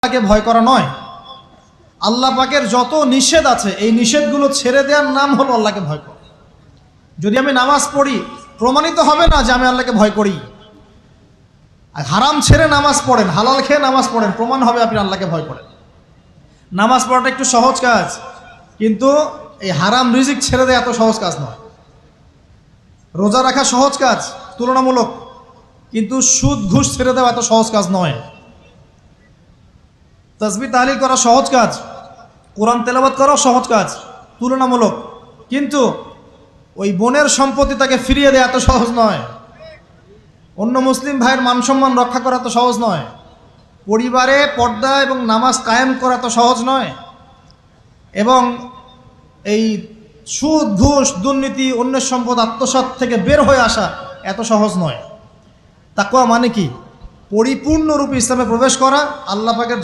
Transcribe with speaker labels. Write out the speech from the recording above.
Speaker 1: আল্লাহকে ভয় করা নয়। আল্লাহ পাকের যত নিষেধ আছে এই নিষেধগুলো ছেড়ে দেওয়ার নাম হলো আল্লাহকে ভয় করা। যদি আমি নামাজ পড়ি প্রমাণিত হবে না যে আমি আল্লাহকে ভয় করি। আর হারাম ছেড়ে নামাজ পড়েন, হালাল খেয়ে নামাজ পড়েন, প্রমাণ হবে আপনি আল্লাহকে ভয় করেন। নামাজ পড়াটা একটু সহজ কাজ, কিন্তু এই হারাম রিজিক ছেড়ে দেওয়া এত সহজ কাজ নয়। রোজা রাখা সহজ কাজ তুলনামূলক, কিন্তু সুদ ঘুষ ছেড়ে দেওয়া এত সহজ কাজ নয়। তাসবিহ তাহলিল করা সহজ কাজ, কোরআন তেলাওয়াত করাও সহজ কাজ তুলনামূলক, কিন্তু ওই বোনের সম্পত্তি তাকে ফিরিয়ে দেওয়া এত সহজ নয়। অন্য মুসলিম ভাইয়ের মান সম্মান রক্ষা করা তো সহজ নয়। পরিবারে পর্দা এবং নামাজ কায়েম করা তো সহজ নয়। এবং এই সুদ ঘুষ দুর্নীতি অন্যের সম্পদ আত্মসাৎ থেকে বের হয়ে আসা এত সহজ নয়। তাকওয়া মানে কি? পরিপূর্ণরূপে ইসলামে প্রবেশ করা, আল্লাহ পাকের